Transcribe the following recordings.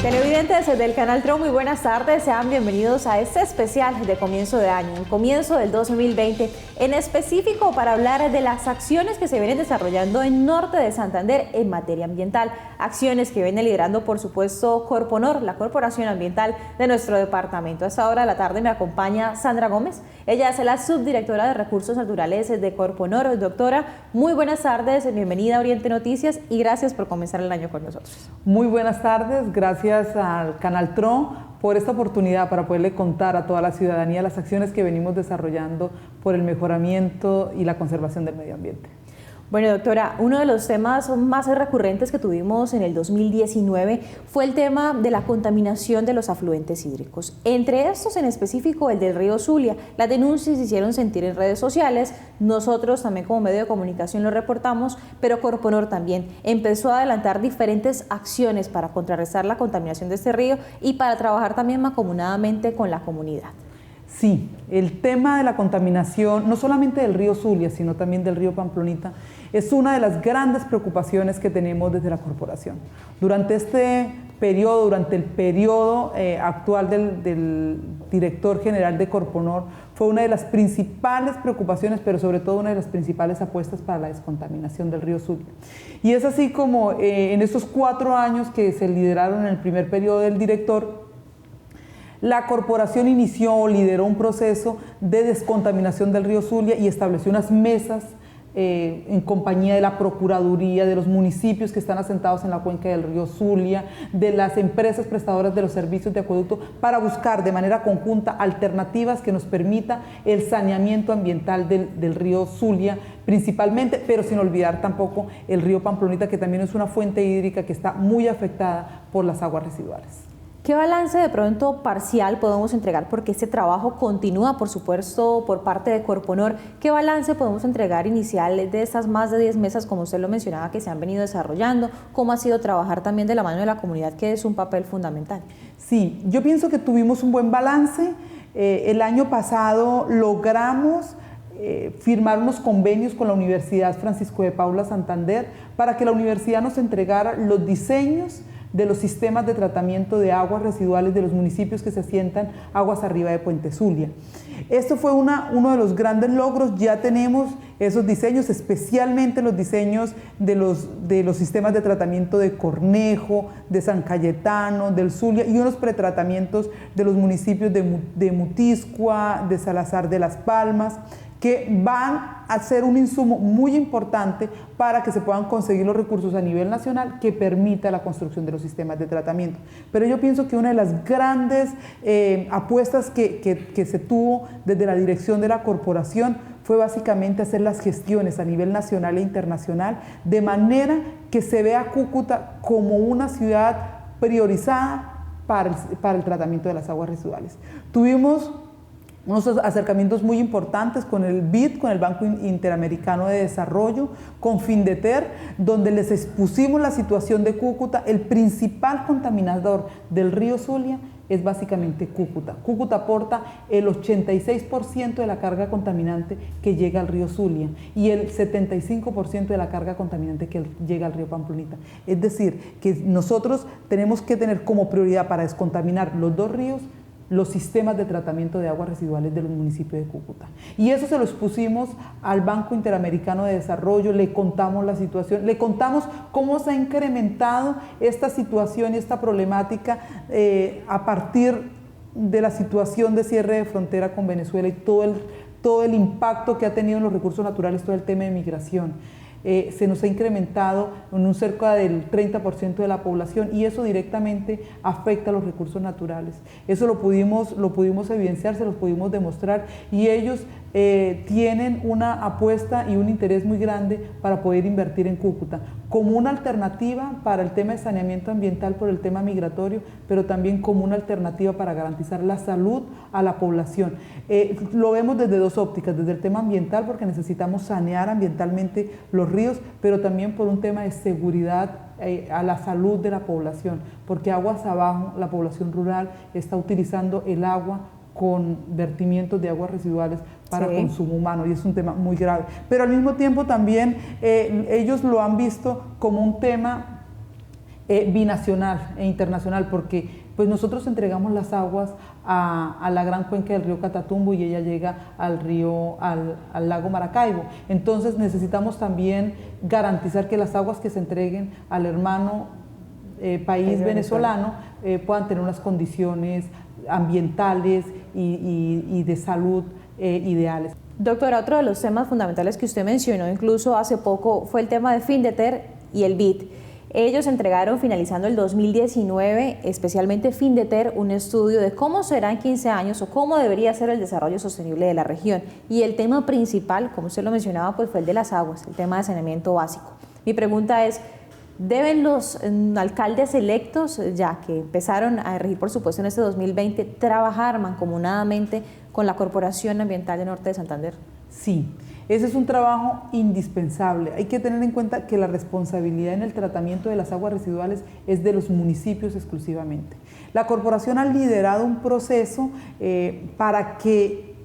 Televidentes del Canal TRO, muy buenas tardes, sean bienvenidos a este especial de comienzo de año, el comienzo del 2020, en específico para hablar de las acciones que se vienen desarrollando en Norte de Santander en materia ambiental, acciones que viene liderando por supuesto Corponor, la corporación ambiental de nuestro departamento. A esta hora de la tarde me acompaña Sandra Gómez, ella es la subdirectora de Recursos Naturales de Corponor. Doctora, muy buenas tardes, bienvenida a Oriente Noticias y gracias por comenzar el año con nosotros. Muy buenas tardes, gracias al Canal TRO por esta oportunidad para poderle contar a toda la ciudadanía las acciones que venimos desarrollando por el mejoramiento y la conservación del medio ambiente. Bueno, doctora, uno de los temas más recurrentes que tuvimos en el 2019 fue el tema de la contaminación de los afluentes hídricos. Entre estos, en específico, el del río Zulia. Las denuncias se hicieron sentir en redes sociales, nosotros también como medio de comunicación lo reportamos, pero Corponor también empezó a adelantar diferentes acciones para contrarrestar la contaminación de este río y para trabajar también mancomunadamente con la comunidad. Sí, el tema de la contaminación, no solamente del río Zulia, sino también del río Pamplonita, es una de las grandes preocupaciones que tenemos desde la corporación. Durante este periodo, durante el periodo actual del director general de Corponor, fue una de las principales preocupaciones, pero sobre todo una de las principales apuestas para la descontaminación del río Zulia. Y es así como en estos 4 años que se lideraron en el primer periodo del director, la corporación inició o lideró un proceso de descontaminación del río Zulia y estableció unas mesas en compañía de la Procuraduría, de los municipios que están asentados en la cuenca del río Zulia, de las empresas prestadoras de los servicios de acueducto, para buscar de manera conjunta alternativas que nos permita el saneamiento ambiental del río Zulia principalmente, pero sin olvidar tampoco el río Pamplonita, que también es una fuente hídrica que está muy afectada por las aguas residuales. ¿Qué balance de pronto parcial podemos entregar? Porque este trabajo continúa, por supuesto, por parte de Corponor. ¿Qué balance podemos entregar inicial de estas más de 10 mesas, como usted lo mencionaba, que se han venido desarrollando? ¿Cómo ha sido trabajar también de la mano de la comunidad, que es un papel fundamental? Sí, yo pienso que tuvimos un buen balance. El año pasado logramos firmar unos convenios con la Universidad Francisco de Paula Santander para que la universidad nos entregara los diseños de los sistemas de tratamiento de aguas residuales de los municipios que se asientan aguas arriba de Puente Zulia. Esto fue uno de los grandes logros. Ya tenemos esos diseños, especialmente los diseños de los sistemas de tratamiento de Cornejo, de San Cayetano, del Zulia, y unos pretratamientos de los municipios de Mutiscua, de Salazar de las Palmas, que van a ser un insumo muy importante para que se puedan conseguir los recursos a nivel nacional que permita la construcción de los sistemas de tratamiento. Pero yo pienso que una de las grandes apuestas que se tuvo desde la dirección de la corporación fue básicamente hacer las gestiones a nivel nacional e internacional de manera que se vea Cúcuta como una ciudad priorizada para el tratamiento de las aguas residuales. Tuvimos unos acercamientos muy importantes con el BID, con el Banco Interamericano de Desarrollo, con Findeter, donde les expusimos la situación de Cúcuta. El principal contaminador del río Zulia es básicamente Cúcuta. Cúcuta aporta el 86% de la carga contaminante que llega al río Zulia y el 75% de la carga contaminante que llega al río Pamplonita. Es decir, que nosotros tenemos que tener como prioridad para descontaminar los dos ríos los sistemas de tratamiento de aguas residuales de los municipios de Cúcuta. Y eso se lo expusimos al Banco Interamericano de Desarrollo, le contamos la situación, le contamos cómo se ha incrementado esta situación y esta problemática a partir de la situación de cierre de frontera con Venezuela y todo el impacto que ha tenido en los recursos naturales, todo el tema de migración. Se nos ha incrementado en un cerca del 30% de la población y eso directamente afecta a los recursos naturales. Eso lo pudimos evidenciar, se los pudimos demostrar y ellos tienen una apuesta y un interés muy grande para poder invertir en Cúcuta como una alternativa para el tema de saneamiento ambiental por el tema migratorio, pero también como una alternativa para garantizar la salud a la población. Lo vemos desde dos ópticas, desde el tema ambiental, porque necesitamos sanear ambientalmente los ríos, pero también por un tema de seguridad a la salud de la población, porque aguas abajo la población rural está utilizando el agua con vertimientos de aguas residuales para consumo humano y es un tema muy grave. Pero al mismo tiempo también ellos lo han visto como un tema binacional e internacional, porque pues nosotros entregamos las aguas a la gran cuenca del río Catatumbo y ella llega al lago Maracaibo. Entonces necesitamos también garantizar que las aguas que se entreguen al hermano país venezolano puedan tener unas condiciones ambientales y de salud ideales. Doctora, otro de los temas fundamentales que usted mencionó incluso hace poco fue el tema de FINDETER y el BID. Ellos entregaron, finalizando el 2019, especialmente FINDETER, un estudio de cómo será en 15 años o cómo debería ser el desarrollo sostenible de la región. Y el tema principal, como usted lo mencionaba, pues fue el de las aguas, el tema de saneamiento básico. Mi pregunta es, ¿deben los alcaldes electos, ya que empezaron a regir, por supuesto, en este 2020, trabajar mancomunadamente con la Corporación Ambiental de Norte de Santander? Sí. Ese es un trabajo indispensable. Hay que tener en cuenta que la responsabilidad en el tratamiento de las aguas residuales es de los municipios exclusivamente. La corporación ha liderado un proceso para que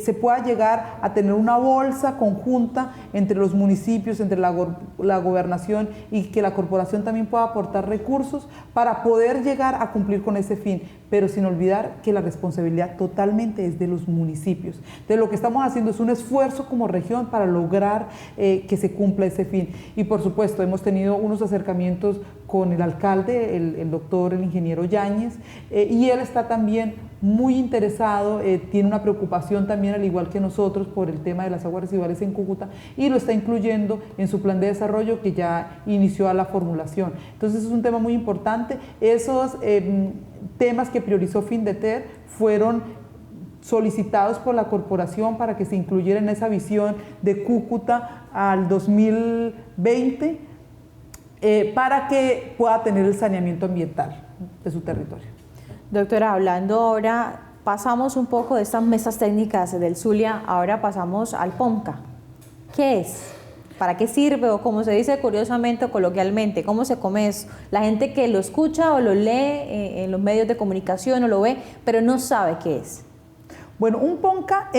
se pueda llegar a tener una bolsa conjunta entre los municipios, entre la gobernación, y que la corporación también pueda aportar recursos para poder llegar a cumplir con ese fin, pero sin olvidar que la responsabilidad totalmente es de los municipios. Entonces lo que estamos haciendo es un esfuerzo como región para lograr que se cumpla ese fin. Y por supuesto hemos tenido unos acercamientos con el alcalde, el ingeniero Yáñez, y él está también muy interesado, tiene una preocupación también al igual que nosotros por el tema de las aguas residuales en Cúcuta, y lo está incluyendo en su plan de desarrollo que ya inició a la formulación. Entonces es un tema muy importante. Esos temas que priorizó FINDETER fueron solicitados por la corporación para que se incluyera en esa visión de Cúcuta al 2020 para que pueda tener el saneamiento ambiental de su territorio. Doctora, hablando ahora, pasamos un poco de estas mesas técnicas del Zulia, ahora pasamos al POMCA. ¿Qué es? ¿Para qué sirve? O como se dice curiosamente o coloquialmente, ¿cómo se come eso? La gente que lo escucha o lo lee en los medios de comunicación o lo ve, pero no sabe qué es. Bueno, un POMCA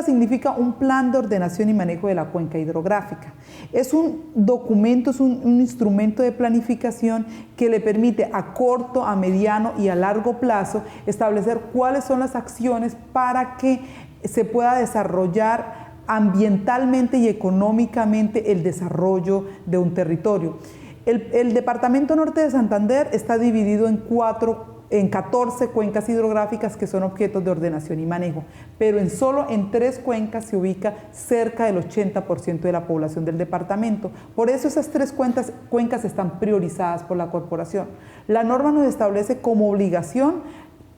significa un plan de ordenación y manejo de la cuenca hidrográfica. Es un documento, es un instrumento de planificación que le permite a corto, a mediano y a largo plazo establecer cuáles son las acciones para que se pueda desarrollar ambientalmente y económicamente el desarrollo de un territorio. El departamento norte de Santander está dividido en 14 cuencas hidrográficas que son objetos de ordenación y manejo, pero solo en 3 cuencas se ubica cerca del 80% de la población del departamento. Por eso esas 3 cuencas están priorizadas por la corporación. La norma nos establece como obligación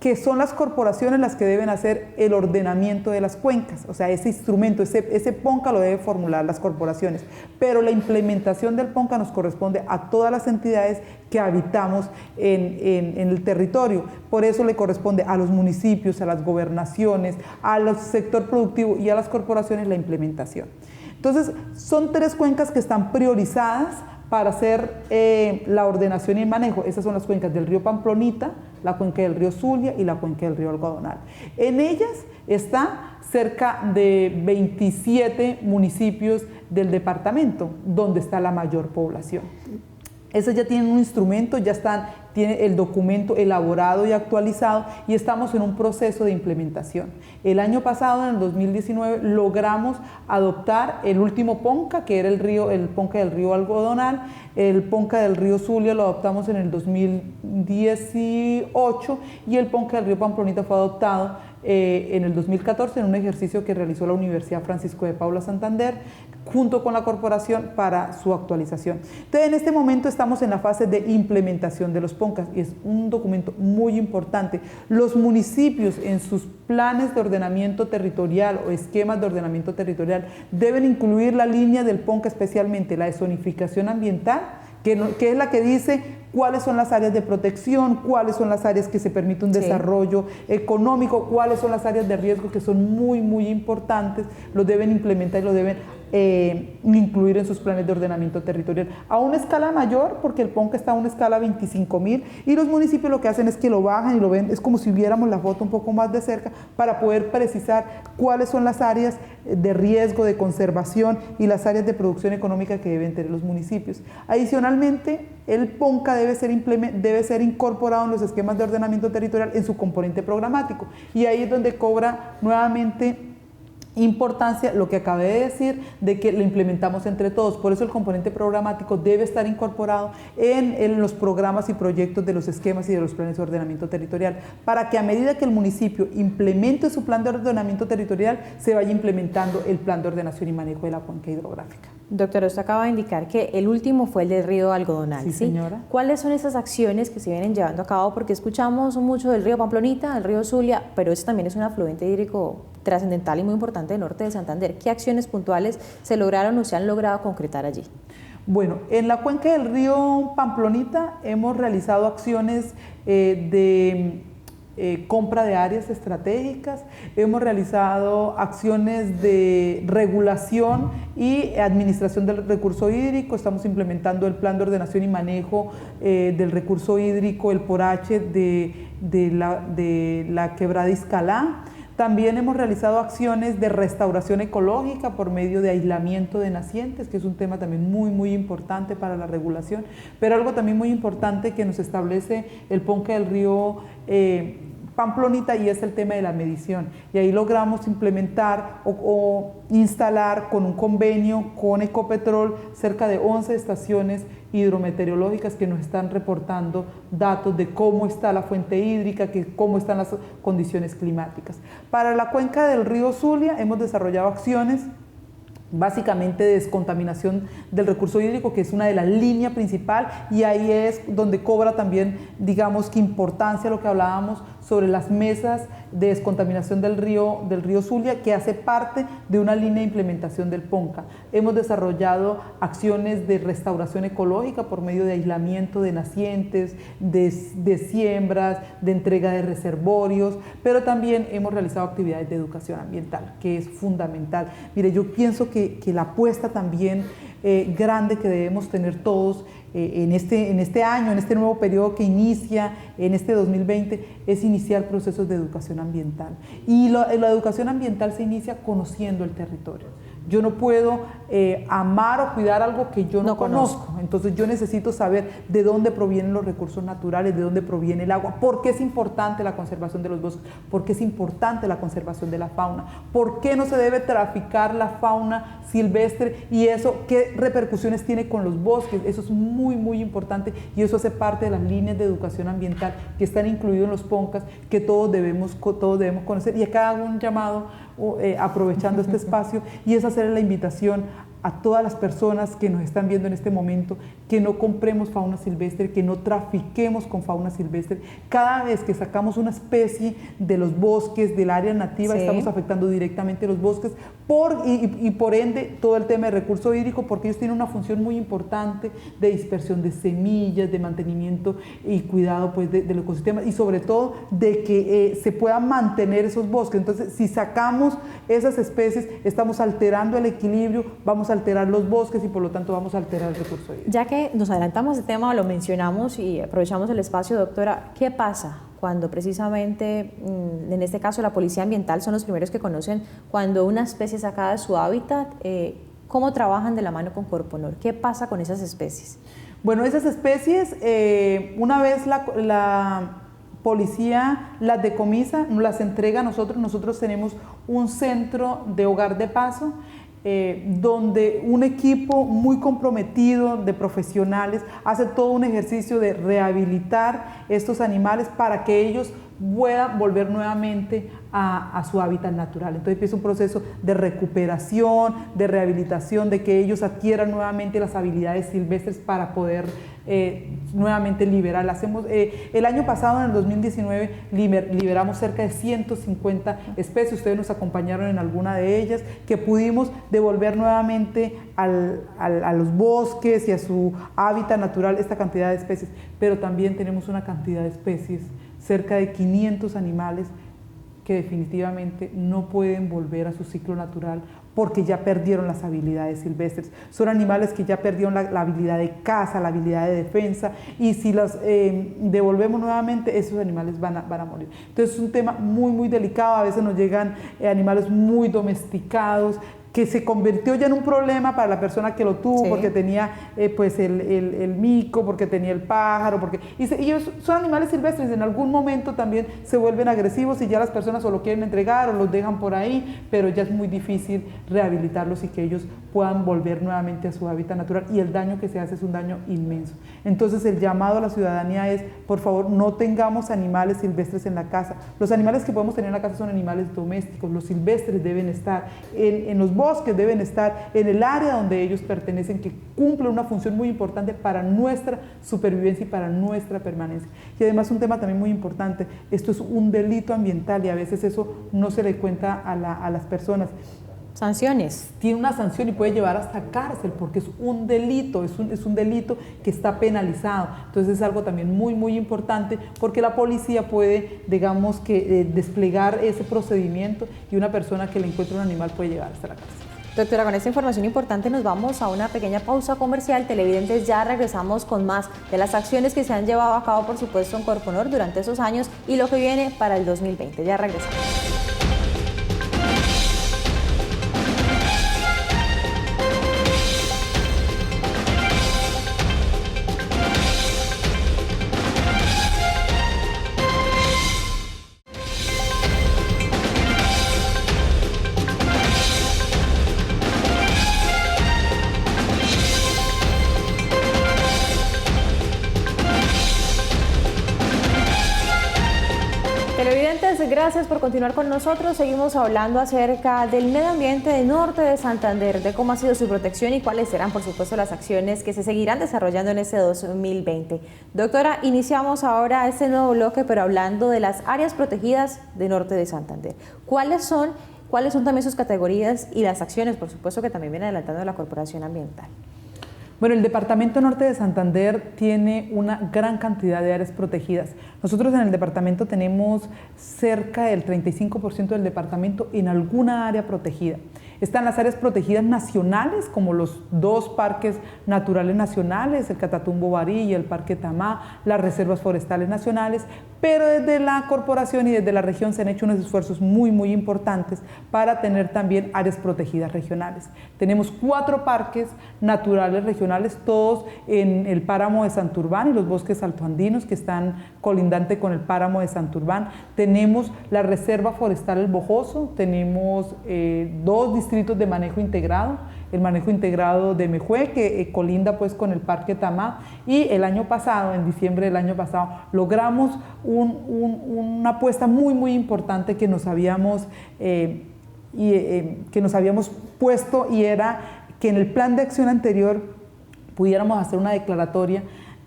que son las corporaciones las que deben hacer el ordenamiento de las cuencas, o sea, ese instrumento, ese POMCA lo deben formular las corporaciones, pero la implementación del POMCA nos corresponde a todas las entidades que habitamos en el territorio. Por eso le corresponde a los municipios, a las gobernaciones, al sector productivo y a las corporaciones la implementación. Entonces, son 3 cuencas que están priorizadas para hacer la ordenación y el manejo. Esas son las cuencas del río Pamplonita, la cuenca del río Zulia y la cuenca del río Algodonal. En ellas está cerca de 27 municipios del departamento, donde está la mayor población. Esos ya tienen un instrumento, tiene el documento elaborado y actualizado y estamos en un proceso de implementación. El año pasado, en el 2019, logramos adoptar el último POMCA, que era el POMCA del río Algodonal. El POMCA del río Zulia lo adoptamos en el 2018 y el POMCA del río Pamplonita fue adoptado en el 2014 en un ejercicio que realizó la Universidad Francisco de Paula Santander junto con la corporación para su actualización. Entonces, en este momento estamos en la fase de implementación de los POMCAs y es un documento muy importante. Los municipios en sus planes de ordenamiento territorial o esquemas de ordenamiento territorial deben incluir la línea del POMCA, especialmente la de zonificación ambiental, que es la que dice cuáles son las áreas de protección, cuáles son las áreas que se permite un desarrollo económico, cuáles son las áreas de riesgo que son muy importantes, lo deben implementar y lo deben incluir en sus planes de ordenamiento territorial a una escala mayor, porque el PONCA está a una escala 25.000 y los municipios lo que hacen es que lo bajan y lo ven, es como si viéramos la foto un poco más de cerca para poder precisar cuáles son las áreas de riesgo, de conservación y las áreas de producción económica que deben tener los municipios. Adicionalmente, el PONCA debe ser incorporado en los esquemas de ordenamiento territorial en su componente programático, y ahí es donde cobra nuevamente importancia lo que acabé de decir, de que lo implementamos entre todos. Por eso el componente programático debe estar incorporado en los programas y proyectos de los esquemas y de los planes de ordenamiento territorial, para que a medida que el municipio implemente su plan de ordenamiento territorial, se vaya implementando el plan de ordenación y manejo de la cuenca hidrográfica. Doctora, usted acaba de indicar que el último fue el del río Algodonal. Sí, señora. ¿Cuáles son esas acciones que se vienen llevando a cabo? Porque escuchamos mucho del río Pamplonita, del río Zulia, pero ese también es un afluente hídrico trascendental y muy importante del norte de Santander. ¿Qué acciones puntuales se lograron o se han logrado concretar allí? Bueno, en la cuenca del río Pamplonita hemos realizado acciones de compra de áreas estratégicas, hemos realizado acciones de regulación y administración del recurso hídrico, estamos implementando el plan de ordenación y manejo del recurso hídrico, el PORACHE de la quebrada Iscalá. También hemos realizado acciones de restauración ecológica por medio de aislamiento de nacientes, que es un tema también muy importante para la regulación, pero algo también muy importante que nos establece el PONCA del río Pamplonita, y es el tema de la medición. Y ahí logramos implementar o instalar con un convenio con Ecopetrol cerca de 11 estaciones hidrometeorológicas que nos están reportando datos de cómo está la fuente hídrica, cómo están las condiciones climáticas. Para la cuenca del río Zulia hemos desarrollado acciones básicamente de descontaminación del recurso hídrico, que es una de las líneas principales, y ahí es donde cobra también, digamos, que importancia lo que hablábamos sobre las mesas de descontaminación del río Zulia, que hace parte de una línea de implementación del PONCA. Hemos desarrollado acciones de restauración ecológica por medio de aislamiento de nacientes, de siembras, de entrega de reservorios, pero también hemos realizado actividades de educación ambiental, que es fundamental. Mire, yo pienso que la apuesta también grande que debemos tener todos en este año, en este nuevo periodo que inicia, en este 2020, es iniciar procesos de educación ambiental. Y la educación ambiental se inicia conociendo el territorio. Yo no puedo amar o cuidar algo que yo no conozco. Entonces yo necesito saber de dónde provienen los recursos naturales, de dónde proviene el agua, por qué es importante la conservación de los bosques, por qué es importante la conservación de la fauna, por qué no se debe traficar la fauna silvestre y eso, qué repercusiones tiene con los bosques. Eso es muy importante, y eso hace parte de las líneas de educación ambiental que están incluidos en los PONCAs, que todos debemos conocer. Y acá hago un llamado, aprovechando este espacio, y es hacer la invitación a todas las personas que nos están viendo en este momento, que no compremos fauna silvestre, que no trafiquemos con fauna silvestre. Cada vez que sacamos una especie de los bosques, del área nativa, estamos afectando directamente los bosques y por ende todo el tema de recurso hídrico, porque ellos tienen una función muy importante de dispersión de semillas, de mantenimiento y cuidado pues, del ecosistema, y sobre todo de que se puedan mantener esos bosques. Entonces, si sacamos esas especies, estamos alterando el equilibrio, vamos a alterar los bosques y por lo tanto vamos a alterar el recurso hídrico. Ya que nos adelantamos el tema, lo mencionamos y aprovechamos el espacio, doctora, ¿qué pasa cuando precisamente, en este caso la policía ambiental son los primeros que conocen cuando una especie es sacada de su hábitat? ¿Cómo trabajan de la mano con Corponor? ¿Qué pasa con esas especies? Bueno, esas especies, una vez la policía las decomisa, nos las entrega a nosotros. Nosotros tenemos un centro de hogar de paso, donde un equipo muy comprometido de profesionales hace todo un ejercicio de rehabilitar estos animales para que ellos puedan volver nuevamente a su hábitat natural. Entonces empieza un proceso de recuperación, de rehabilitación, de que ellos adquieran nuevamente las habilidades silvestres para poder nuevamente liberarlas. El año pasado, en el 2019, liberamos cerca de 150 especies, ustedes nos acompañaron en alguna de ellas, que pudimos devolver nuevamente a los bosques y a su hábitat natural esta cantidad de especies, pero también tenemos una cantidad de especies, cerca de 500 animales que definitivamente no pueden volver a su ciclo natural porque ya perdieron las habilidades silvestres. Son animales que ya perdieron la habilidad de caza, la habilidad de defensa, y si las devolvemos nuevamente, esos animales van a morir. Entonces es un tema muy, muy delicado. A veces nos llegan animales muy domesticados, que se convirtió ya en un problema para la persona que lo tuvo, sí, porque tenía pues el mico, porque tenía el pájaro, y ellos son animales silvestres, en algún momento también se vuelven agresivos y ya las personas o lo quieren entregar o los dejan por ahí, pero ya es muy difícil rehabilitarlos y que ellos puedan volver nuevamente a su hábitat natural, y el daño que se hace es un daño inmenso. Entonces el llamado a la ciudadanía es, por favor, no tengamos animales silvestres en la casa. Los animales que podemos tener en la casa son animales domésticos, los silvestres deben estar en los bosques, deben estar en el área donde ellos pertenecen, que cumple una función muy importante para nuestra supervivencia y para nuestra permanencia. Y además un tema también muy importante, esto es un delito ambiental y a veces eso no se le cuenta a las personas. Sanciones. Tiene una sanción y puede llevar hasta cárcel porque es un delito, es un delito que está penalizado. Entonces es algo también muy, muy importante porque la policía puede, digamos que, desplegar ese procedimiento y una persona que le encuentre un animal puede llegar hasta la cárcel. Doctora, con esta información importante nos vamos a una pequeña pausa comercial. Televidentes, ya regresamos con más de las acciones que se han llevado a cabo, por supuesto, en Corponor durante esos años y lo que viene para el 2020. Ya regresamos. Gracias por continuar con nosotros. Seguimos hablando acerca del medio ambiente del norte de Santander, de cómo ha sido su protección y cuáles serán, por supuesto, las acciones que se seguirán desarrollando en este 2020. Doctora, iniciamos ahora este nuevo bloque, pero hablando de las áreas protegidas del norte de Santander. ¿Cuáles son también sus categorías y las acciones, por supuesto, que también viene adelantando la Corporación Ambiental? Bueno, el Departamento Norte de Santander tiene una gran cantidad de áreas protegidas. Nosotros en el departamento tenemos cerca del 35% del departamento en alguna área protegida. Están las áreas protegidas nacionales, como los 2 parques naturales nacionales, el Catatumbo Barí y el Parque Tamá, las reservas forestales nacionales, pero desde la corporación y desde la región se han hecho unos esfuerzos muy, muy importantes para tener también áreas protegidas regionales. Tenemos 4 parques naturales regionales, todos en el páramo de Santurbán y los bosques altoandinos que están colindantes con el páramo de Santurbán. Tenemos la Reserva Forestal El Bojoso, tenemos 2 distritos de manejo integrado, el manejo integrado de Mejue, que colinda pues con el Parque Tamá, y el año pasado, en diciembre del año pasado, logramos una apuesta muy, muy importante que nos habíamos puesto, y era que en el plan de acción anterior pudiéramos hacer una declaratoria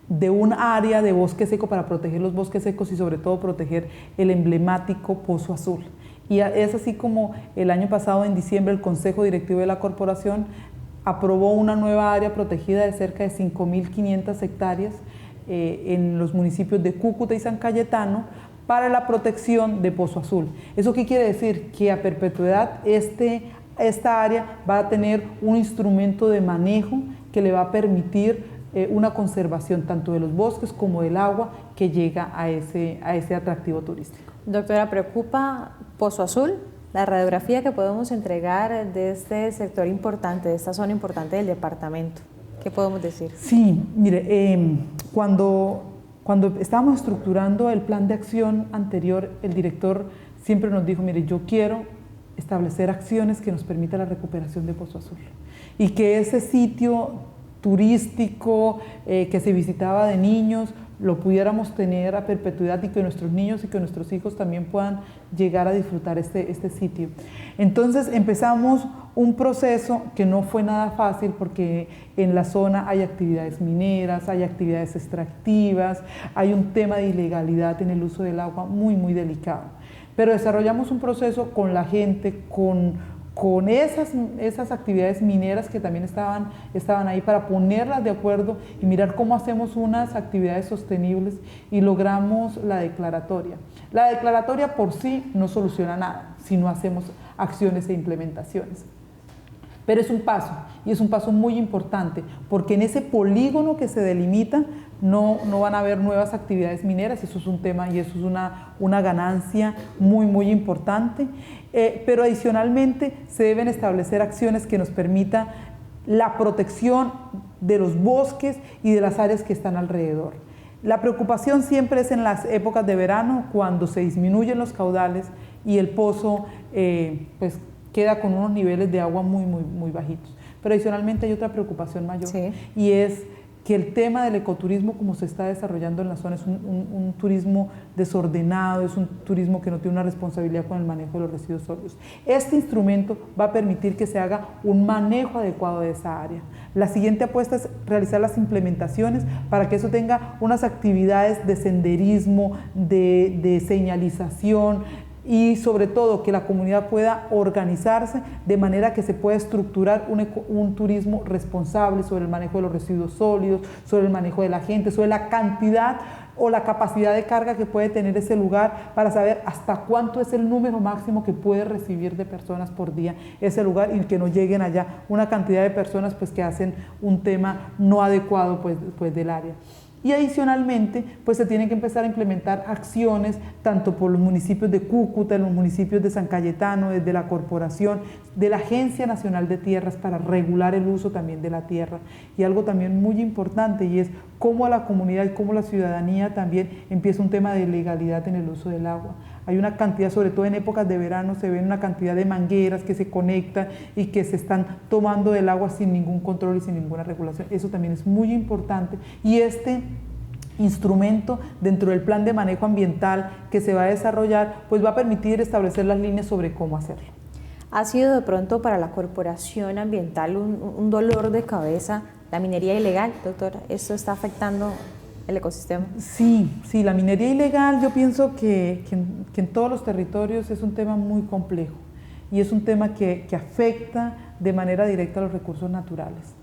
de un área de bosque seco para proteger los bosques secos y sobre todo proteger el emblemático Pozo Azul. Y es así como el año pasado, en diciembre, el Consejo Directivo de la Corporación aprobó una nueva área protegida de cerca de 5.500 hectáreas en los municipios de Cúcuta y San Cayetano para la protección de Pozo Azul. ¿Eso qué quiere decir? Que a perpetuidad esta área va a tener un instrumento de manejo que le va a permitir una conservación tanto de los bosques como del agua que llega a ese atractivo turístico. Doctora, ¿preocupa Pozo Azul? La radiografía que podemos entregar de este sector importante, de esta zona importante del departamento. ¿Qué podemos decir? Sí, mire, cuando estábamos estructurando el plan de acción anterior, el director siempre nos dijo, mire, yo quiero establecer acciones que nos permitan la recuperación de Pozo Azul y que ese sitio turístico que se visitaba de niños lo pudiéramos tener a perpetuidad y que nuestros niños y que nuestros hijos también puedan llegar a disfrutar este sitio. Entonces empezamos un proceso que no fue nada fácil porque en la zona hay actividades mineras, hay actividades extractivas, hay un tema de ilegalidad en el uso del agua muy delicado. Pero desarrollamos un proceso con la gente, con esas actividades mineras que también estaban ahí para ponerlas de acuerdo y mirar cómo hacemos unas actividades sostenibles y logramos la declaratoria. La declaratoria por sí no soluciona nada si no hacemos acciones e implementaciones. Pero es un paso, y es un paso muy importante, porque en ese polígono que se delimita no van a haber nuevas actividades mineras, eso es un tema y eso es una ganancia muy importante, pero adicionalmente se deben establecer acciones que nos permitan la protección de los bosques y de las áreas que están alrededor. La preocupación siempre es en las épocas de verano, cuando se disminuyen los caudales y el pozo pues queda con unos niveles de agua muy bajitos. Pero adicionalmente hay otra preocupación mayor, sí, y es que el tema del ecoturismo, como se está desarrollando en la zona, es un turismo desordenado, es un turismo que no tiene una responsabilidad con el manejo de los residuos sólidos. Este instrumento va a permitir que se haga un manejo adecuado de esa área. La siguiente apuesta es realizar las implementaciones para que eso tenga unas actividades de senderismo, de señalización, y sobre todo que la comunidad pueda organizarse de manera que se pueda estructurar un turismo responsable sobre el manejo de los residuos sólidos, sobre el manejo de la gente, sobre la cantidad o la capacidad de carga que puede tener ese lugar para saber hasta cuánto es el número máximo que puede recibir de personas por día ese lugar y que no lleguen allá una cantidad de personas pues que hacen un tema no adecuado pues del área. Y adicionalmente, pues se tienen que empezar a implementar acciones tanto por los municipios de Cúcuta, los municipios de San Cayetano, desde la corporación, de la Agencia Nacional de Tierras para regular el uso también de la tierra. Y algo también muy importante y es cómo la comunidad y cómo la ciudadanía también empieza un tema de legalidad en el uso del agua. Hay una cantidad, sobre todo en épocas de verano, se ven una cantidad de mangueras que se conectan y que se están tomando del agua sin ningún control y sin ninguna regulación. Eso también es muy importante y este instrumento dentro del plan de manejo ambiental que se va a desarrollar, pues va a permitir establecer las líneas sobre cómo hacerlo. ¿Ha sido de pronto para la corporación ambiental un dolor de cabeza la minería ilegal, doctora? ¿Esto está afectando el ecosistema? Sí, la minería ilegal yo pienso que en todos los territorios es un tema muy complejo y es un tema que afecta de manera directa a los recursos naturales.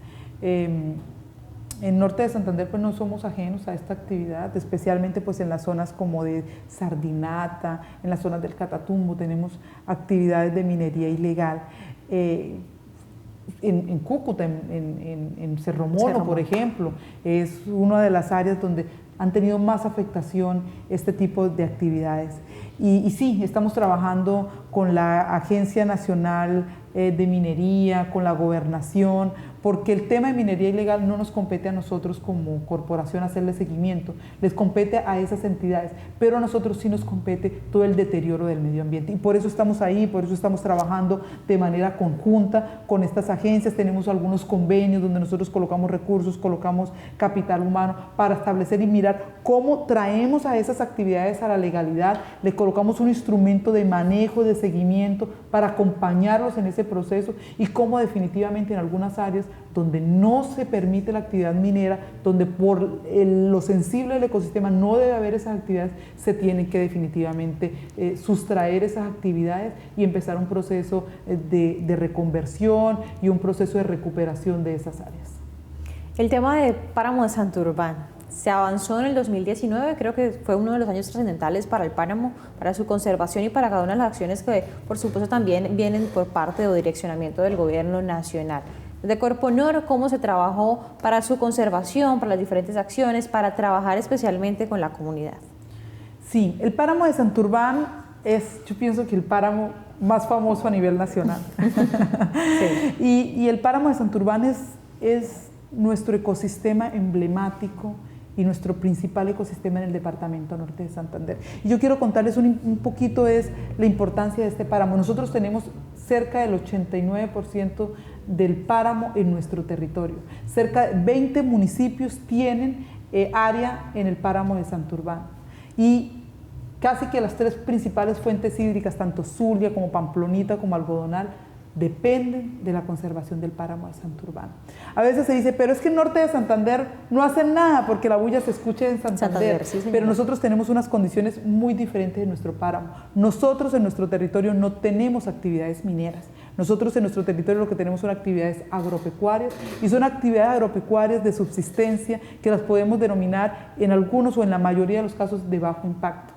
En Norte de Santander pues no somos ajenos a esta actividad, especialmente pues en las zonas como de Sardinata, en las zonas del Catatumbo tenemos actividades de minería ilegal. En Cúcuta, en Cerro Molo, por ejemplo, es una de las áreas donde han tenido más afectación este tipo de actividades. Y sí, estamos trabajando con la Agencia Nacional de Minería, con la Gobernación, porque el tema de minería ilegal no nos compete a nosotros como corporación hacerle seguimiento, les compete a esas entidades, pero a nosotros sí nos compete todo el deterioro del medio ambiente y por eso estamos ahí, por eso estamos trabajando de manera conjunta con estas agencias, tenemos algunos convenios donde nosotros colocamos recursos, colocamos capital humano para establecer y mirar cómo traemos a esas actividades a la legalidad, le colocamos un instrumento de manejo, de seguimiento para acompañarlos en ese proceso y cómo definitivamente en algunas áreas donde no se permite la actividad minera, donde por lo sensible del ecosistema no debe haber esas actividades, se tienen que definitivamente sustraer esas actividades y empezar un proceso de reconversión y un proceso de recuperación de esas áreas. El tema de Páramo de Santurbán, se avanzó en el 2019, creo que fue uno de los años trascendentales para el páramo, para su conservación y para cada una de las acciones que por supuesto también vienen por parte o direccionamiento del gobierno nacional. Desde Corponor, ¿cómo se trabajó para su conservación, para las diferentes acciones, para trabajar especialmente con la comunidad? Sí, el páramo de Santurbán es, yo pienso que el páramo más famoso a nivel nacional. Sí. Y el páramo de Santurbán es nuestro ecosistema emblemático y nuestro principal ecosistema en el departamento norte de Santander. Y yo quiero contarles un poquito es la importancia de este páramo. Nosotros tenemos cerca del 89% del páramo en nuestro territorio. Cerca de 20 municipios tienen área en el páramo de Santurbán. Y casi que las tres principales fuentes hídricas, tanto Zulia como Pamplonita como Algodonal, dependen de la conservación del páramo de Santurbán. A veces se dice, pero es que el norte de Santander no hacen nada porque la bulla se escuche en Santander, sí, pero nosotros tenemos unas condiciones muy diferentes en nuestro páramo. Nosotros en nuestro territorio no tenemos actividades mineras. Nosotros en nuestro territorio lo que tenemos son actividades agropecuarias y son actividades agropecuarias de subsistencia que las podemos denominar en algunos o en la mayoría de los casos de bajo impacto.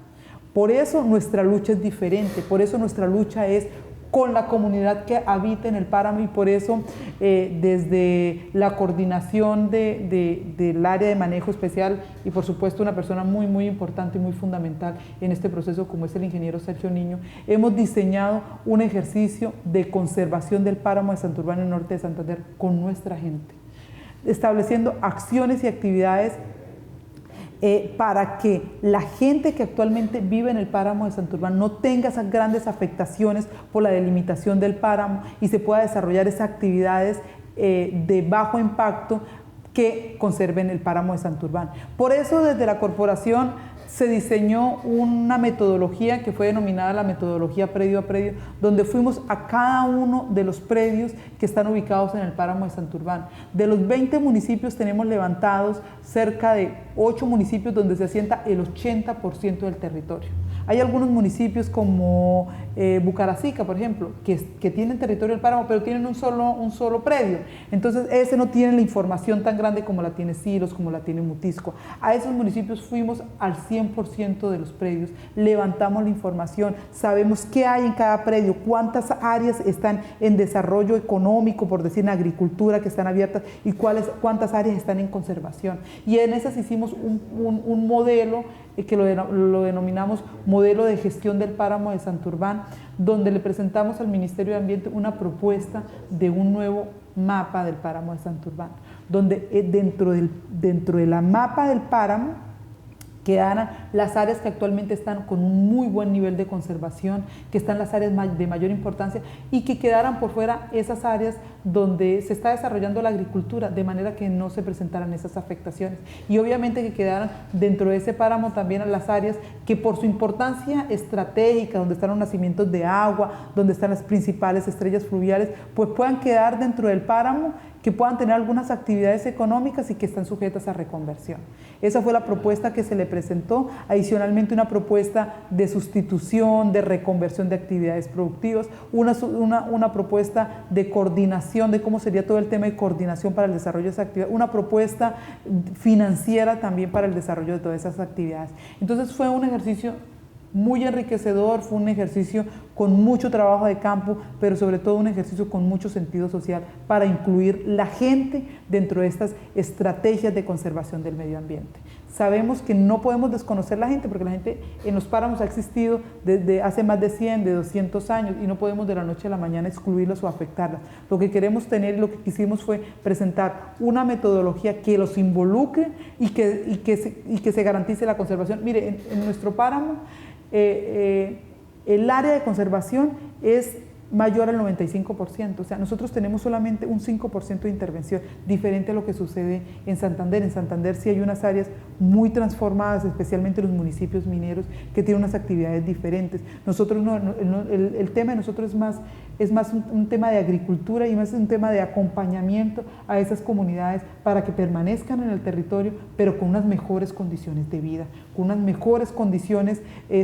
Por eso nuestra lucha es diferente, por eso nuestra lucha es con la comunidad que habita en el páramo y por eso desde la coordinación del área de manejo especial y por supuesto una persona muy muy importante y muy fundamental en este proceso como es el ingeniero Sergio Niño, hemos diseñado un ejercicio de conservación del páramo de Santurbán en el norte de Santander con nuestra gente, estableciendo acciones y actividades para que la gente que actualmente vive en el páramo de Santurbán no tenga esas grandes afectaciones por la delimitación del páramo y se pueda desarrollar esas actividades de bajo impacto que conserven el páramo de Santurbán. Por eso desde la corporación se diseñó una metodología que fue denominada la metodología predio a predio, donde fuimos a cada uno de los predios que están ubicados en el páramo de Santurbán. De los 20 municipios tenemos levantados cerca de 8 municipios donde se asienta el 80% del territorio. Hay algunos municipios como Bucaracica, por ejemplo, que tienen territorio del páramo, pero tienen un solo predio. Entonces, ese no tiene la información tan grande como la tiene Silos, como la tiene Mutisco. A esos municipios fuimos al 100% de los predios, levantamos la información, sabemos qué hay en cada predio, cuántas áreas están en desarrollo económico, por decir, en agricultura, que están abiertas, y cuántas áreas están en conservación. Y en esas hicimos un modelo que lo denominamos modelo de gestión del páramo de Santurbán, donde le presentamos al Ministerio de Ambiente una propuesta de un nuevo mapa del páramo de Santurbán, donde dentro de la mapa del páramo quedaran las áreas que actualmente están con un muy buen nivel de conservación, que están las áreas de mayor importancia y que quedaran por fuera esas áreas donde se está desarrollando la agricultura, de manera que no se presentaran esas afectaciones. Y obviamente que quedaran dentro de ese páramo también las áreas que por su importancia estratégica, donde están los nacimientos de agua, donde están las principales estrellas fluviales, pues puedan quedar dentro del páramo, que puedan tener algunas actividades económicas y que están sujetas a reconversión. Esa fue la propuesta que se le presentó, adicionalmente una propuesta de sustitución, de reconversión de actividades productivas, una propuesta de coordinación, de cómo sería todo el tema de coordinación para el desarrollo de esa actividad, una propuesta financiera también para el desarrollo de todas esas actividades. Entonces fue un ejercicio muy enriquecedor, fue un ejercicio con mucho trabajo de campo, pero sobre todo un ejercicio con mucho sentido social para incluir la gente dentro de estas estrategias de conservación del medio ambiente. Sabemos que no podemos desconocer la gente, porque la gente en los páramos ha existido desde hace más de 100, de 200 años, y no podemos de la noche a la mañana excluirlos o afectarlas. Lo que queremos tener y lo que quisimos fue presentar una metodología que los involucre y que se garantice la conservación. Mire, en nuestro páramo, el área de conservación es mayor al 95%, o sea, nosotros tenemos solamente un 5% de intervención, diferente a lo que sucede en Santander. En Santander sí hay unas áreas muy transformadas, especialmente los municipios mineros, que tienen unas actividades diferentes. Nosotros el tema de nosotros es más un tema de agricultura y más un tema de acompañamiento a esas comunidades para que permanezcan en el territorio, pero con unas mejores condiciones de vida, con unas mejores condiciones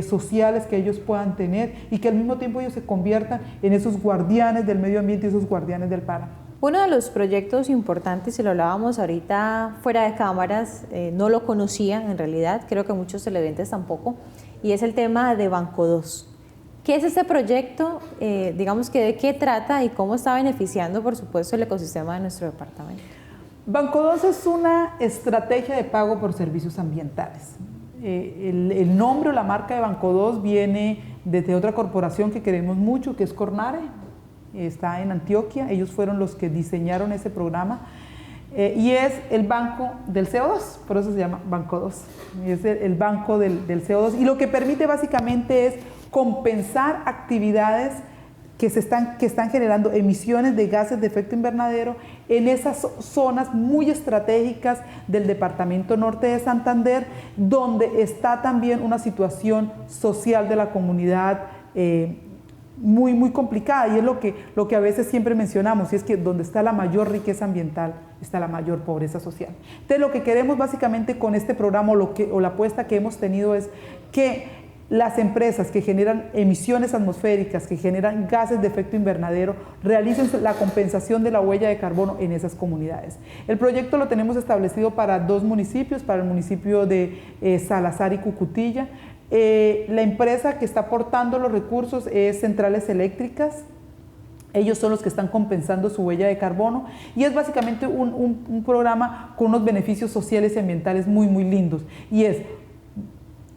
sociales que ellos puedan tener y que al mismo tiempo ellos se conviertan en esos guardianes del medio ambiente y esos guardianes del páramo. Uno de los proyectos importantes, y lo hablábamos ahorita fuera de cámaras, no lo conocía en realidad, creo que muchos televidentes tampoco, y es el tema de Banco 2. ¿Qué es este proyecto? Digamos que de qué trata y cómo está beneficiando, por supuesto, el ecosistema de nuestro departamento. Banco 2 es una estrategia de pago por servicios ambientales. El nombre o la marca de Banco 2 viene desde otra corporación que queremos mucho, que es Cornare, está en Antioquia. Ellos fueron los que diseñaron ese programa y es el banco del CO2, por eso se llama Banco 2, es el banco del CO2, y lo que permite básicamente es compensar actividades que están generando emisiones de gases de efecto invernadero en esas zonas muy estratégicas del departamento norte de Santander, donde está también una situación social de la comunidad muy, muy complicada, y es lo que a veces siempre mencionamos, y es que donde está la mayor riqueza ambiental está la mayor pobreza social. Entonces, lo que queremos básicamente con este programa o la apuesta que hemos tenido es que las empresas que generan emisiones atmosféricas, que generan gases de efecto invernadero, realicen la compensación de la huella de carbono en esas comunidades. El proyecto lo tenemos establecido para 2 municipios, para el municipio de Salazar y Cucutilla. La empresa que está aportando los recursos es Centrales Eléctricas. Ellos son los que están compensando su huella de carbono, y es básicamente un programa con unos beneficios sociales y ambientales muy, muy lindos, y es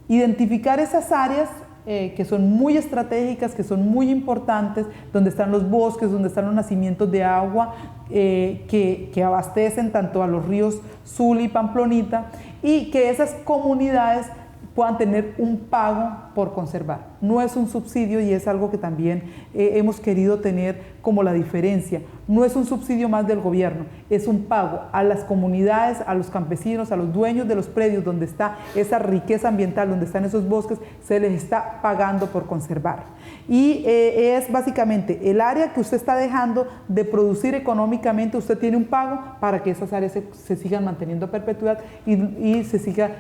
identificar esas áreas que son muy estratégicas, que son muy importantes, donde están los bosques, donde están los nacimientos de agua que abastecen tanto a los ríos Sula y Pamplonita, y que esas comunidades puedan tener un pago por conservar. No es un subsidio, y es algo que también hemos querido tener como la diferencia. No es un subsidio más del gobierno, es un pago a las comunidades, a los campesinos, a los dueños de los predios donde está esa riqueza ambiental, donde están esos bosques, se les está pagando por conservar. Y es básicamente el área que usted está dejando de producir económicamente, usted tiene un pago para que esas áreas se sigan manteniendo a perpetuidad y se siga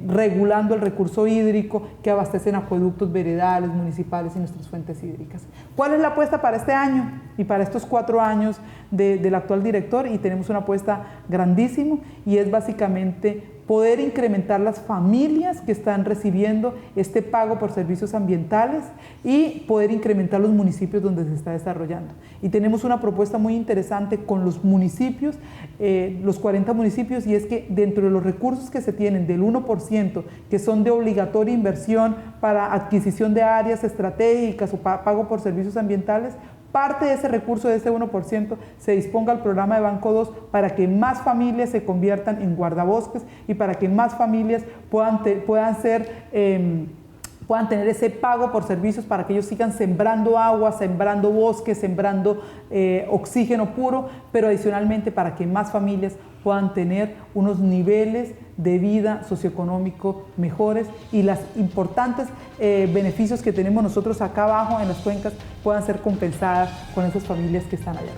regulando el recurso hídrico que abastecen acueductos, veredales, municipales y nuestras fuentes hídricas. ¿Cuál es la apuesta para este año y para estos 4 años del actual director? Y tenemos una apuesta grandísima, y es básicamente poder incrementar las familias que están recibiendo este pago por servicios ambientales y poder incrementar los municipios donde se está desarrollando. Y tenemos una propuesta muy interesante con los municipios, los 40 municipios, y es que dentro de los recursos que se tienen del 1%, que son de obligatoria inversión para adquisición de áreas estratégicas o pago por servicios ambientales, parte de ese recurso, de ese 1%, se disponga al programa de Banco 2 para que más familias se conviertan en guardabosques y para que más familias puedan tener ese pago por servicios, para que ellos sigan sembrando agua, sembrando bosques, sembrando oxígeno puro, pero adicionalmente para que más familias puedan tener unos niveles de vida socioeconómico mejores, y los importantes beneficios que tenemos nosotros acá abajo en las cuencas puedan ser compensadas con esas familias que están allá.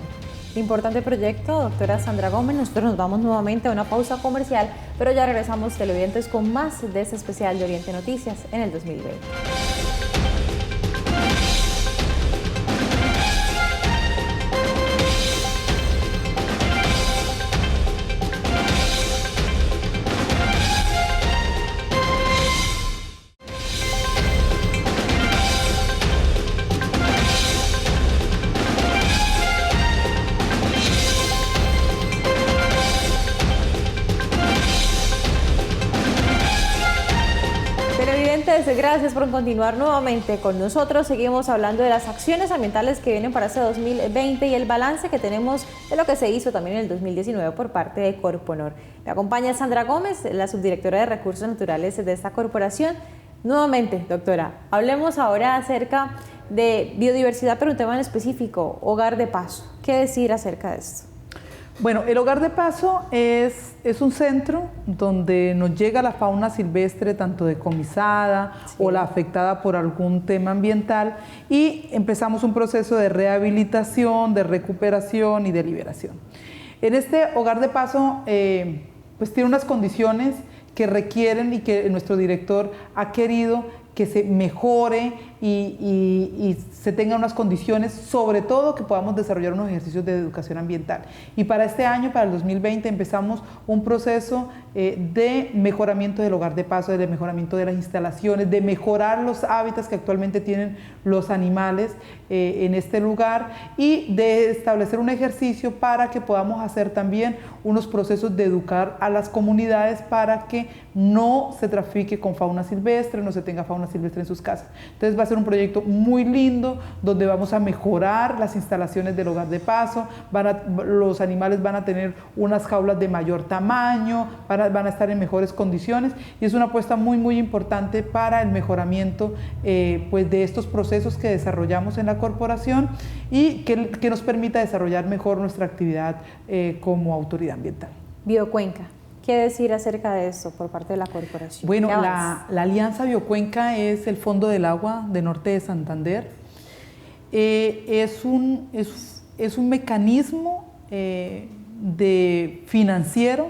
Importante proyecto, doctora Sandra Gómez. Nosotros nos vamos nuevamente a una pausa comercial, pero ya regresamos, televidentes, con más de este especial de Oriente Noticias en el 2020. Gracias por continuar nuevamente con nosotros. Seguimos hablando de las acciones ambientales que vienen para este 2020 y el balance que tenemos de lo que se hizo también en el 2019 por parte de Corponor. Me acompaña Sandra Gómez, la subdirectora de Recursos Naturales de esta corporación. Nuevamente, doctora, hablemos ahora acerca de biodiversidad, pero un tema en específico, Hogar de Paso. ¿Qué decir acerca de esto? Bueno, el Hogar de Paso es un centro donde nos llega la fauna silvestre, tanto decomisada o la afectada por algún tema ambiental, y empezamos un proceso de rehabilitación, de recuperación y de liberación. En este Hogar de Paso, pues tiene unas condiciones que requieren y que nuestro director ha querido que se mejore y se tengan unas condiciones, sobre todo que podamos desarrollar unos ejercicios de educación ambiental. Y para este año, para el 2020, empezamos un proceso de mejoramiento del Hogar de Paso, de mejoramiento de las instalaciones, de mejorar los hábitats que actualmente tienen los animales en este lugar, y de establecer un ejercicio para que podamos hacer también unos procesos de educar a las comunidades para que no se trafique con fauna silvestre, no se tenga fauna silvestre en sus casas. Entonces, ser un proyecto muy lindo, donde vamos a mejorar las instalaciones del hogar de paso, los animales van a tener unas jaulas de mayor tamaño, van a estar en mejores condiciones, y es una apuesta muy importante para el mejoramiento pues de estos procesos que desarrollamos en la corporación y que nos permita desarrollar mejor nuestra actividad como autoridad ambiental. Biocuenca, ¿qué decir acerca de esto por parte de la corporación? Bueno, la Alianza Biocuenca es el Fondo del Agua de Norte de Santander. Es un mecanismo financiero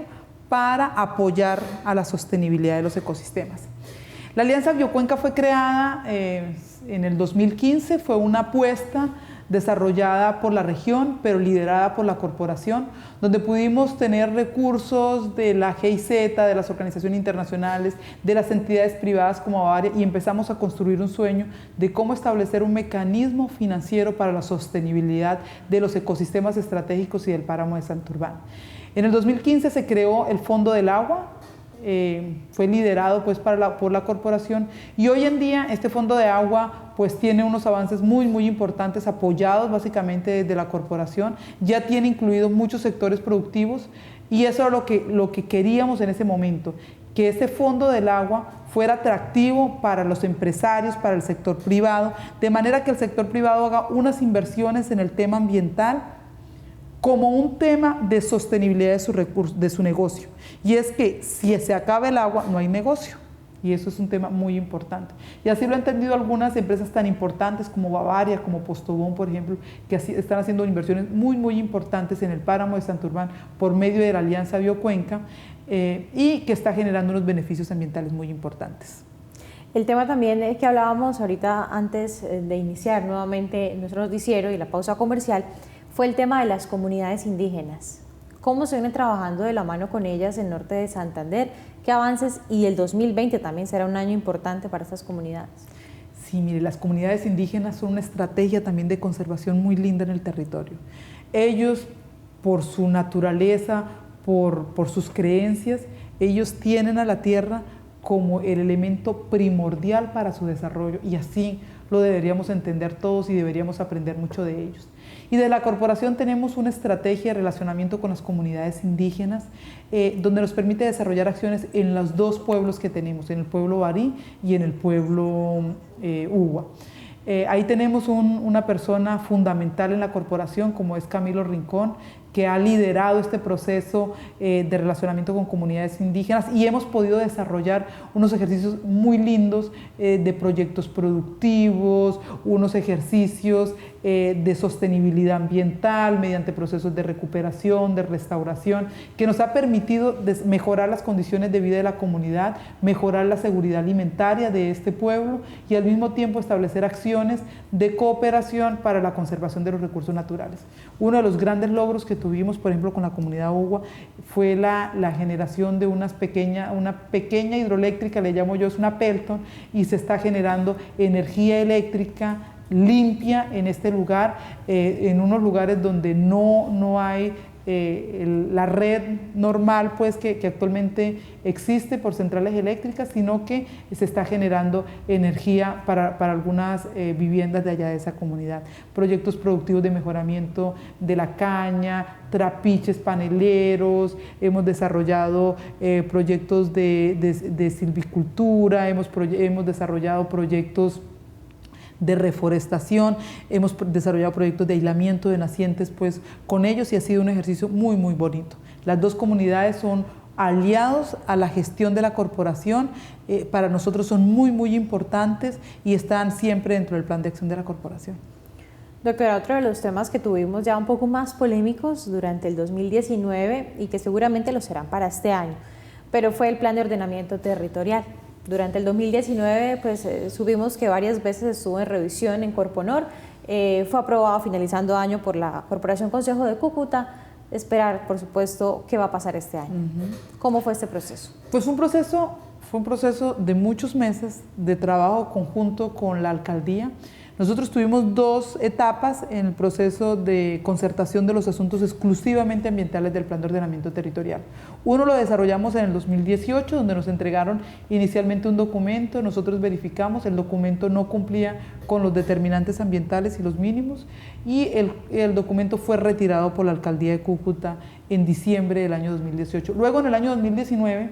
para apoyar a la sostenibilidad de los ecosistemas. La Alianza Biocuenca fue creada en el 2015, fue una apuesta desarrollada por la región, pero liderada por la corporación, donde pudimos tener recursos de la GIZ, de las organizaciones internacionales, de las entidades privadas como Bavaria, y empezamos a construir un sueño de cómo establecer un mecanismo financiero para la sostenibilidad de los ecosistemas estratégicos y del páramo de Santurbán. En el 2015 se creó el Fondo del Agua, fue liderado pues por la corporación, y hoy en día este Fondo de Agua pues tiene unos avances muy importantes, apoyados básicamente desde la corporación, ya tiene incluidos muchos sectores productivos, y eso era lo que queríamos en ese momento, que este Fondo del Agua fuera atractivo para los empresarios, para el sector privado, de manera que el sector privado haga unas inversiones en el tema ambiental como un tema de sostenibilidad de su negocio. Y es que si se acaba el agua, no hay negocio. Y eso es un tema muy importante. Y así lo han entendido algunas empresas tan importantes como Bavaria, como Postobón, por ejemplo, que están haciendo inversiones muy importantes en el páramo de Santurbán por medio de la Alianza Biocuenca y que está generando unos beneficios ambientales muy importantes. El tema también que hablábamos ahorita antes de iniciar nuevamente nuestro noticiero y la pausa comercial fue el tema de las comunidades indígenas. ¿Cómo se viene trabajando de la mano con ellas en el norte de Santander? ¿Qué avances? Y el 2020 también será un año importante para estas comunidades. Sí, mire, las comunidades indígenas son una estrategia también de conservación muy linda en el territorio. Ellos, por su naturaleza, por sus creencias, ellos tienen a la tierra como el elemento primordial para su desarrollo, y así lo deberíamos entender todos y deberíamos aprender mucho de ellos. Y de la corporación tenemos una estrategia de relacionamiento con las comunidades indígenas donde nos permite desarrollar acciones en los dos pueblos que tenemos, en el pueblo Barí y en el pueblo Uwa. Ahí tenemos una persona fundamental en la corporación como es Camilo Rincón, que ha liderado este proceso de relacionamiento con comunidades indígenas, y hemos podido desarrollar unos ejercicios muy lindos de proyectos productivos, unos ejercicios de sostenibilidad ambiental mediante procesos de recuperación, de restauración, que nos ha permitido mejorar las condiciones de vida de la comunidad, mejorar la seguridad alimentaria de este pueblo y al mismo tiempo establecer acciones de cooperación para la conservación de los recursos naturales. Uno de los grandes logros que tuvimos, por ejemplo, con la comunidad Uwa, fue la generación de una pequeña hidroeléctrica, le llamo yo, es una Pelton, y se está generando energía eléctrica limpia en este lugar, en unos lugares donde no hay la red normal pues, que actualmente existe por centrales eléctricas, sino que se está generando energía para algunas viviendas de allá de esa comunidad. Proyectos productivos de mejoramiento de la caña, trapiches paneleros, hemos desarrollado proyectos de silvicultura, hemos desarrollado proyectos de reforestación, hemos desarrollado proyectos de aislamiento de nacientes pues, con ellos, y ha sido un ejercicio muy bonito. Las dos comunidades son aliados a la gestión de la corporación, para nosotros son muy importantes y están siempre dentro del plan de acción de la corporación. Doctora, otro de los temas que tuvimos ya un poco más polémicos durante el 2019 y que seguramente lo serán para este año, pero fue el plan de ordenamiento territorial. Durante el 2019 pues, supimos que varias veces estuvo en revisión en Corponor, fue aprobado finalizando año por la Corporación Consejo de Cúcuta. Esperar, por supuesto, qué va a pasar este año. ¿Cómo fue este proceso? Pues fue un proceso de muchos meses de trabajo conjunto con la alcaldía. Nosotros tuvimos 2 etapas en el proceso de concertación de los asuntos exclusivamente ambientales del Plan de Ordenamiento Territorial. Uno lo desarrollamos en el 2018, donde nos entregaron inicialmente un documento, nosotros verificamos, el documento no cumplía con los determinantes ambientales y los mínimos, y el documento fue retirado por la Alcaldía de Cúcuta en diciembre del año 2018. Luego, en el año 2019,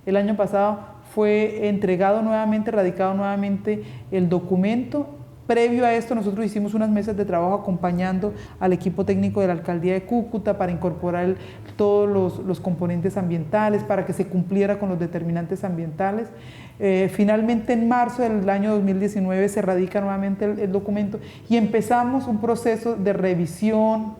el año pasado, fue entregado nuevamente, radicado nuevamente el documento. Previo a esto, nosotros hicimos unas mesas de trabajo acompañando al equipo técnico de la Alcaldía de Cúcuta para incorporar todos los componentes ambientales, para que se cumpliera con los determinantes ambientales. Finalmente, en marzo del año 2019 se radica nuevamente el documento y empezamos un proceso de revisión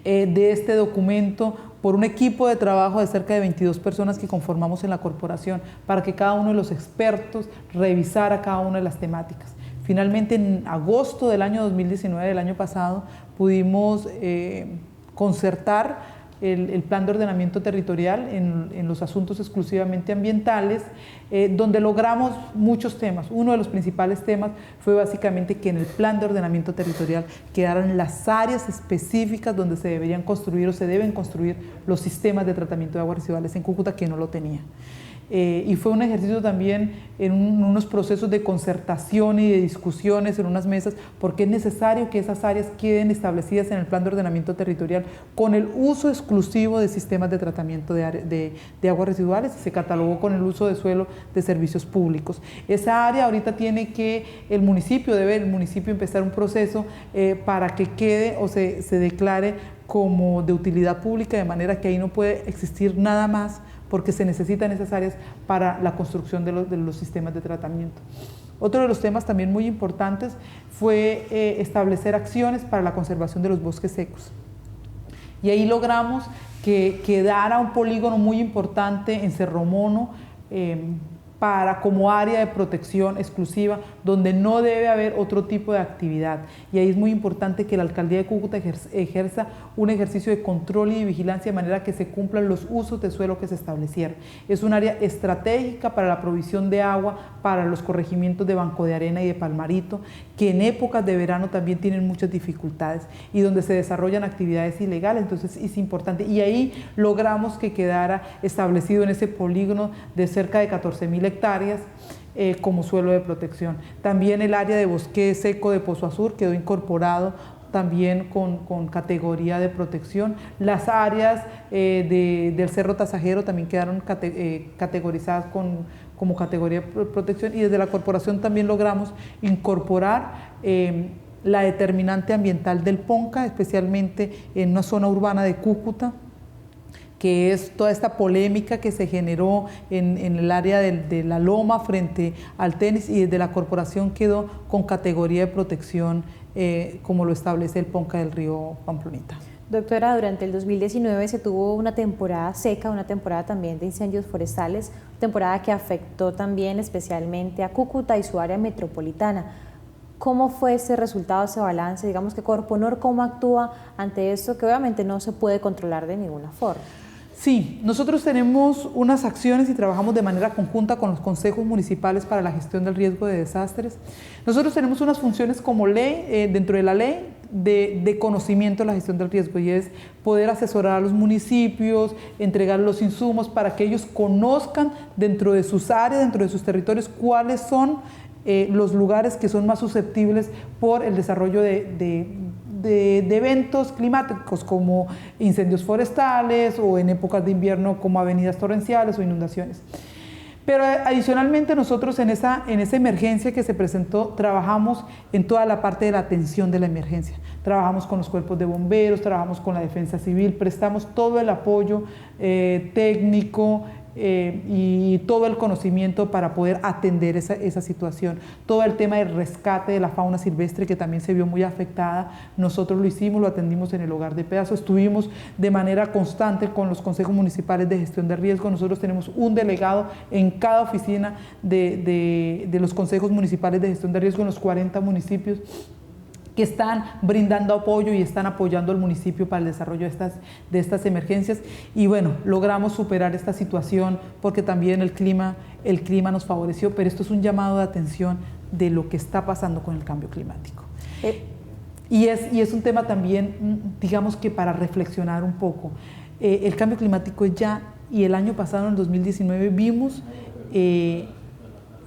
de este documento por un equipo de trabajo de cerca de 22 personas que conformamos en la corporación, para que cada uno de los expertos revisara cada una de las temáticas. Finalmente, en agosto del año 2019, del año pasado, pudimos concertar el plan de ordenamiento territorial en los asuntos exclusivamente ambientales, donde logramos muchos temas. Uno de los principales temas fue básicamente que en el plan de ordenamiento territorial quedaran las áreas específicas donde se deberían construir o se deben construir los sistemas de tratamiento de aguas residuales en Cúcuta, que no lo tenía. Y fue un ejercicio también en unos procesos de concertación y de discusiones en unas mesas, porque es necesario que esas áreas queden establecidas en el plan de ordenamiento territorial con el uso exclusivo de sistemas de tratamiento de aguas residuales, y se catalogó con el uso de suelo de servicios públicos. Esa área ahorita tiene que, el municipio empezar un proceso para que quede o se declare como de utilidad pública, de manera que ahí no puede existir nada más, porque se necesitan esas áreas para la construcción de los sistemas de tratamiento. Otro de los temas también muy importantes fue establecer acciones para la conservación de los bosques secos. Y ahí logramos que quedara un polígono muy importante en Cerro Mono, como área de protección exclusiva, donde no debe haber otro tipo de actividad. Y ahí es muy importante que la Alcaldía de Cúcuta ejerza un ejercicio de control y de vigilancia, de manera que se cumplan los usos de suelo que se establecieron. Es un área estratégica para la provisión de agua para los corregimientos de Banco de Arena y de Palmarito, que en épocas de verano también tienen muchas dificultades y donde se desarrollan actividades ilegales. Entonces es importante, y ahí logramos que quedara establecido en ese polígono de cerca de 14.000 hectáreas como suelo de protección. También el área de bosque seco de Pozo Azul quedó incorporado también con categoría de protección. Las áreas del Cerro Tasajero también quedaron categorizadas como categoría de protección, y desde la corporación también logramos incorporar la determinante ambiental del Ponca, especialmente en una zona urbana de Cúcuta, que es toda esta polémica que se generó en el área de la loma frente al tenis, y desde la corporación quedó con categoría de protección como lo establece el Ponca del río Pamplonita. Doctora, durante el 2019 se tuvo una temporada seca, una temporada también de incendios forestales, temporada que afectó también especialmente a Cúcuta y su área metropolitana. ¿Cómo fue ese resultado, ese balance? Digamos que Corponor, ¿cómo actúa ante esto que obviamente no se puede controlar de ninguna forma? Sí, nosotros tenemos unas acciones y trabajamos de manera conjunta con los consejos municipales para la gestión del riesgo de desastres. Nosotros tenemos unas funciones como ley, dentro de la ley, de conocimiento de la gestión del riesgo, y es poder asesorar a los municipios, entregar los insumos para que ellos conozcan dentro de sus áreas, dentro de sus territorios, cuáles son los lugares que son más susceptibles por el desarrollo de eventos climáticos, como incendios forestales, o en épocas de invierno como avenidas torrenciales o inundaciones. Pero adicionalmente nosotros en esa emergencia que se presentó trabajamos en toda la parte de la atención de la emergencia. Trabajamos con los cuerpos de bomberos, trabajamos con la defensa civil, prestamos todo el apoyo técnico y todo el conocimiento para poder atender esa situación. Todo el tema del rescate de la fauna silvestre, que también se vio muy afectada, nosotros lo hicimos, lo atendimos en el Hogar de Pedazo. Estuvimos de manera constante con los consejos municipales de gestión de riesgo. Nosotros tenemos un delegado en cada oficina de los consejos municipales de gestión de riesgo en los 40 municipios, que están brindando apoyo y están apoyando al municipio para el desarrollo de estas emergencias. Y bueno, logramos superar esta situación porque también el clima nos favoreció, pero esto es un llamado de atención de lo que está pasando con el cambio climático. Y es un tema también, digamos que para reflexionar un poco. El cambio climático ya, y el año pasado, en el 2019, vimos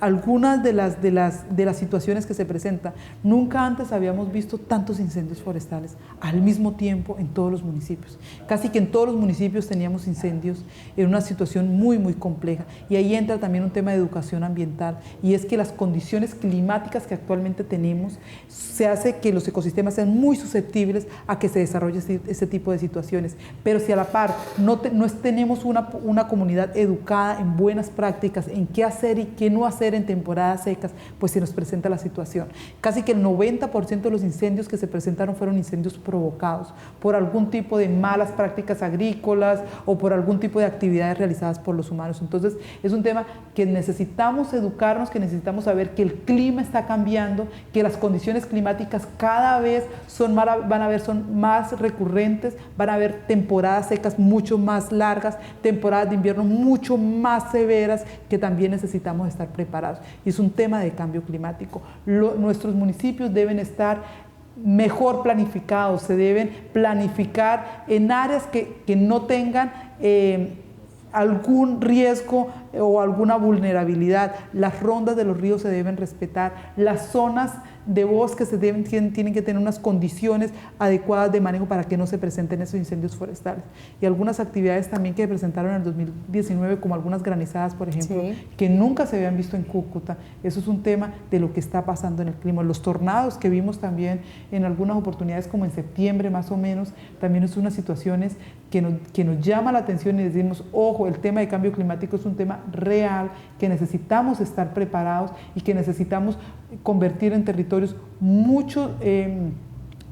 algunas de las situaciones que se presentan. Nunca antes habíamos visto tantos incendios forestales al mismo tiempo en todos los municipios. Casi que en todos los municipios teníamos incendios en una situación muy, muy compleja. Y ahí entra también un tema de educación ambiental, y es que las condiciones climáticas que actualmente tenemos se hace que los ecosistemas sean muy susceptibles a que se desarrolle ese tipo de situaciones. Pero si a la par no tenemos una comunidad educada en buenas prácticas, en qué hacer y qué no hacer en temporadas secas, pues se nos presenta la situación. Casi que el 90% de los incendios que se presentaron fueron incendios provocados por algún tipo de malas prácticas agrícolas o por algún tipo de actividades realizadas por los humanos. Entonces es un tema que necesitamos educarnos, que necesitamos saber que el clima está cambiando, que las condiciones climáticas cada vez son más recurrentes, van a haber temporadas secas mucho más largas, temporadas de invierno mucho más severas, que también necesitamos estar preparados. Y es un tema de cambio climático. Nuestros municipios deben estar mejor planificados, se deben planificar en áreas que no tengan algún riesgo o alguna vulnerabilidad. Las rondas de los ríos se deben respetar, las zonas de bosque tienen que tener unas condiciones adecuadas de manejo para que no se presenten esos incendios forestales. Y algunas actividades también que se presentaron en el 2019, como algunas granizadas, por ejemplo, sí, que nunca se habían visto en Cúcuta. Eso es un tema de lo que está pasando en el clima. Los tornados que vimos también en algunas oportunidades, como en septiembre más o menos, también es unas situaciones que nos llama la atención y decimos, ojo, el tema de cambio climático es un tema real, que necesitamos estar preparados y que necesitamos convertir en territorios mucho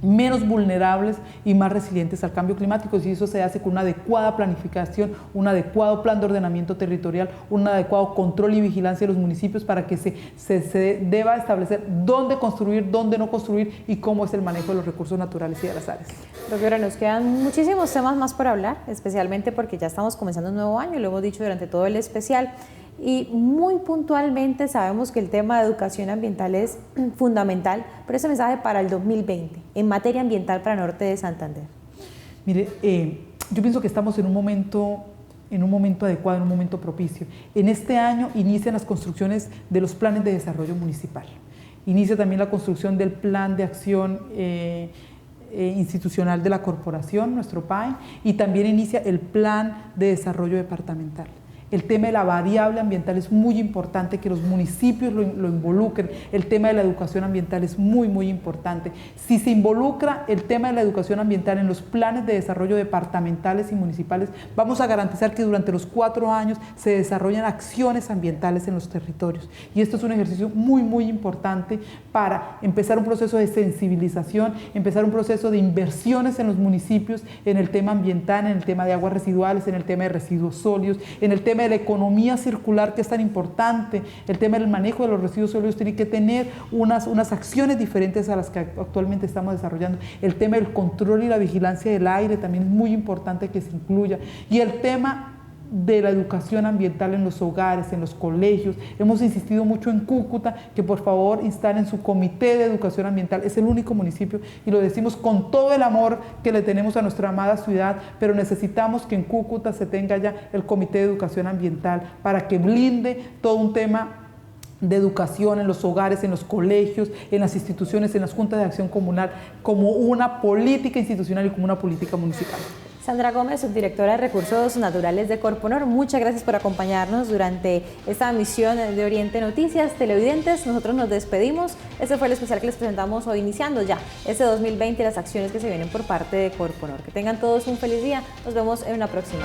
menos vulnerables y más resilientes al cambio climático, y eso se hace con una adecuada planificación, un adecuado plan de ordenamiento territorial, un adecuado control y vigilancia de los municipios para que se deba establecer dónde construir, dónde no construir y cómo es el manejo de los recursos naturales y de las áreas. Doctora, nos quedan muchísimos temas más por hablar, especialmente porque ya estamos comenzando un nuevo año, lo hemos dicho durante todo el especial. Y muy puntualmente sabemos que el tema de educación ambiental es fundamental, pero ese mensaje para el 2020, en materia ambiental para Norte de Santander. Mire, yo pienso que estamos en un momento adecuado, en un momento propicio. En este año inician las construcciones de los planes de desarrollo municipal. Inicia también la construcción del plan de acción institucional de la corporación, nuestro PAE, y también inicia el plan de desarrollo departamental. El tema de la variable ambiental es muy importante, que los municipios lo involucren. El tema de la educación ambiental es muy, muy importante. Si se involucra el tema de la educación ambiental en los planes de desarrollo departamentales y municipales, vamos a garantizar que durante los 4 años se desarrollan acciones ambientales en los territorios. Y esto es un ejercicio muy, muy importante para empezar un proceso de sensibilización, empezar un proceso de inversiones en los municipios en el tema ambiental, en el tema de aguas residuales, en el tema de residuos sólidos, en el tema de la economía circular, que es tan importante. El tema del manejo de los residuos sólidos tiene que tener unas acciones diferentes a las que actualmente estamos desarrollando. El tema del control y la vigilancia del aire también es muy importante que se incluya. Y el tema de la educación ambiental en los hogares, en los colegios. Hemos insistido mucho en Cúcuta que por favor instalen su comité de educación ambiental. Es el único municipio, y lo decimos con todo el amor que le tenemos a nuestra amada ciudad, pero necesitamos que en Cúcuta se tenga ya el comité de educación ambiental para que blinde todo un tema de educación en los hogares, en los colegios, en las instituciones, en las juntas de acción comunal, como una política institucional y como una política municipal. Sandra Gómez, subdirectora de Recursos Naturales de Corponor, muchas gracias por acompañarnos durante esta emisión de Oriente Noticias. Televidentes, nosotros nos despedimos. Este fue el especial que les presentamos hoy, iniciando ya este 2020 y las acciones que se vienen por parte de Corponor. Que tengan todos un feliz día. Nos vemos en una próxima.